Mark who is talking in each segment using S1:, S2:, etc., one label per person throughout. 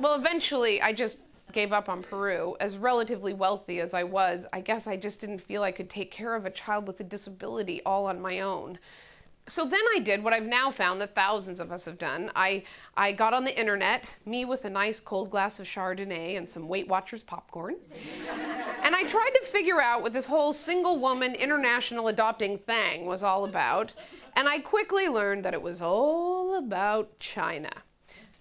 S1: Well, eventually, I just gave up on Peru. As relatively wealthy as I was, I guess I just didn't feel I could take care of a child with a disability all on my own. So then I did what I've now found that thousands of us have done. I got on the internet, me with a nice cold glass of Chardonnay and some Weight Watchers popcorn. And I tried to figure out what this whole single woman international adopting thing was all about. And I quickly learned that it was all about China.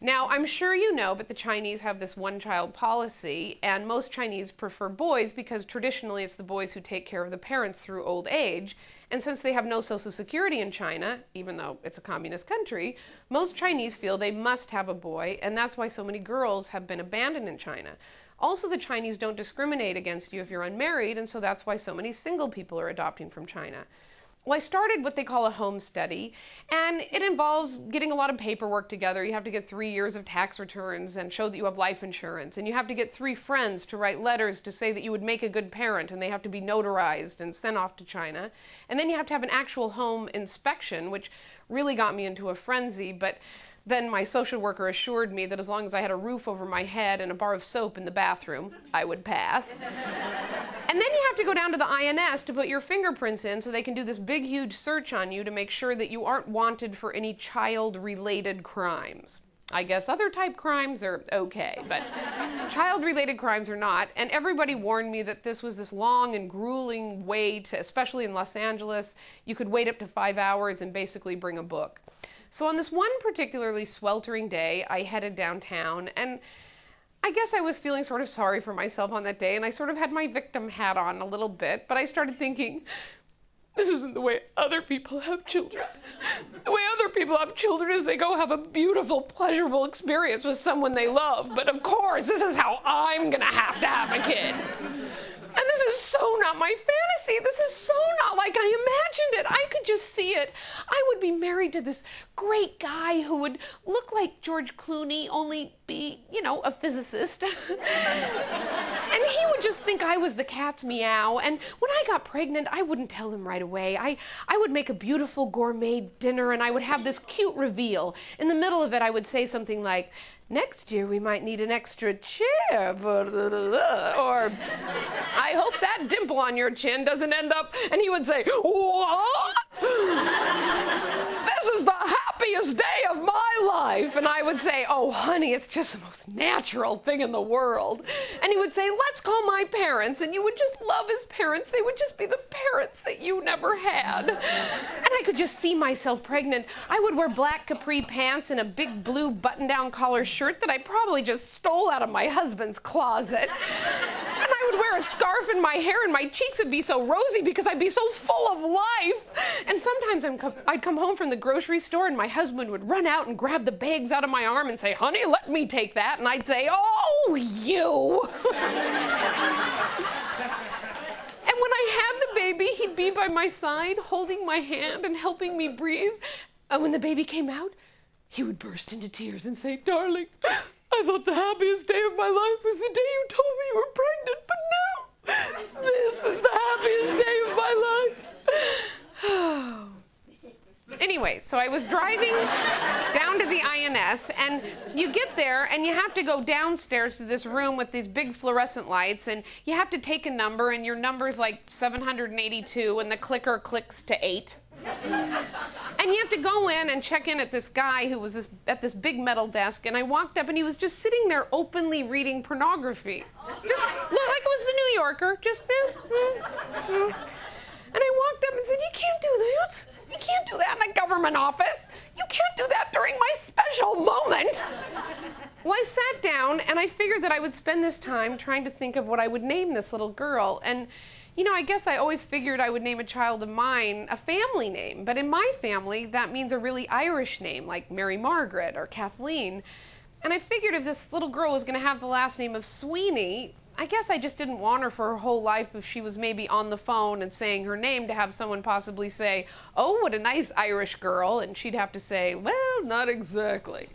S1: Now, I'm sure you know, but the Chinese have this one-child policy, and most Chinese prefer boys because traditionally it's the boys who take care of the parents through old age. And since they have no social security in China, even though it's a communist country, most Chinese feel they must have a boy, and that's why so many girls have been abandoned in China. Also, the Chinese don't discriminate against you if you're unmarried, and so that's why so many single people are adopting from China. Well, I started what they call a home study, and it involves getting a lot of paperwork together. You have to get 3 years of tax returns and show that you have life insurance, and you have to get 3 friends to write letters to say that you would make a good parent, and they have to be notarized and sent off to China. And then you have to have an actual home inspection, which really got me into a frenzy, but then my social worker assured me that as long as I had a roof over my head and a bar of soap in the bathroom, I would pass. And then you have to go down to the INS to put your fingerprints in so they can do this big, huge search on you to make sure that you aren't wanted for any child-related crimes. I guess other type crimes are okay, but child-related crimes are not. And everybody warned me that this was this long and grueling wait, especially in Los Angeles. You could wait up to 5 hours and basically bring a book. So on this one particularly sweltering day, I headed downtown, and I guess I was feeling sort of sorry for myself on that day, and I sort of had my victim hat on a little bit, but I started thinking, this isn't the way other people have children. The way other people have children is they go have a beautiful, pleasurable experience with someone they love, but of course, this is how I'm gonna have to have a kid. And this is so not my fantasy. This is so not like I imagined it. I could just see it. I would be married to this great guy who would look like George Clooney, only be, you know, a physicist. And he would just think I was the cat's meow. And when I got pregnant, I wouldn't tell him right away. I would make a beautiful gourmet dinner, and I would have this cute reveal. In the middle of it, I would say something like, next year we might need an extra chair, or I hope that dimple on your chin doesn't end up, and he would say, what? This is the happiest day of my life. And I would say, oh honey, it's just the most natural thing in the world. And he would say, let's call my parents, and you would just love his parents. They would just be the parents that you never had. And I could just see myself pregnant. I would wear black capri pants and a big blue button-down collar shirt that I probably just stole out of my husband's closet. And I would wear a scarf in my hair, and my cheeks would be so rosy because I'd be so full of life. And sometimes I'd come home from the grocery store, and my husband would run out and grab the bags out of my arm and say, honey, let me take that. And I'd say, oh, you. And when I had the baby, he'd be by my side, holding my hand and helping me breathe. And when the baby came out, he would burst into tears and say, darling, I thought the happiest day of my life was the day you told me you were pregnant, but no, this is the happiest day of my life. Anyway, so I was driving down to the INS, and you get there, and you have to go downstairs to this room with these big fluorescent lights, and you have to take a number, and your number's like 782, and the clicker clicks to 8. And you have to go in and check in at this guy who was at this big metal desk, and I walked up, and he was just sitting there openly reading pornography. Just looked like it was the New Yorker, just, And I walked up and said, you can't do that. You can't do that in a government office. You can't do that during my special moment. Well, I sat down, and I figured that I would spend this time trying to think of what I would name this little girl. And, you know, I guess I always figured I would name a child of mine a family name. But in my family, that means a really Irish name, like Mary Margaret or Kathleen. And I figured if this little girl was going to have the last name of Sweeney, I guess I just didn't want her for her whole life if she was maybe on the phone and saying her name to have someone possibly say, oh, what a nice Irish girl, and she'd have to say, well, not exactly.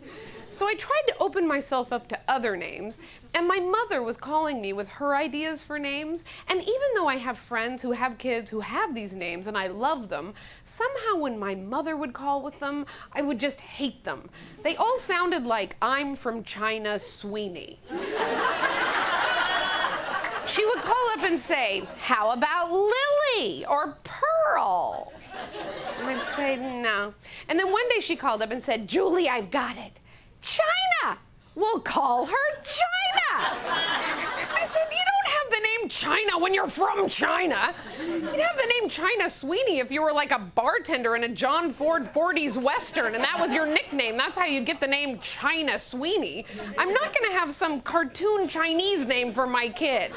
S1: So I tried to open myself up to other names, and my mother was calling me with her ideas for names, and even though I have friends who have kids who have these names and I love them, somehow when my mother would call with them, I would just hate them. They all sounded like I'm from China, Sweeney. She would call up and say, how about Lily or Pearl? And I'd say, no. And then one day she called up and said, Julie, I've got it. China! We'll call her China! I said, you don't have the name China when you're from China. You'd have the name China Sweeney if you were like a bartender in a John Ford 40s Western and that was your nickname. That's how you get the name China Sweeney. I'm not gonna have some cartoon Chinese name for my kid.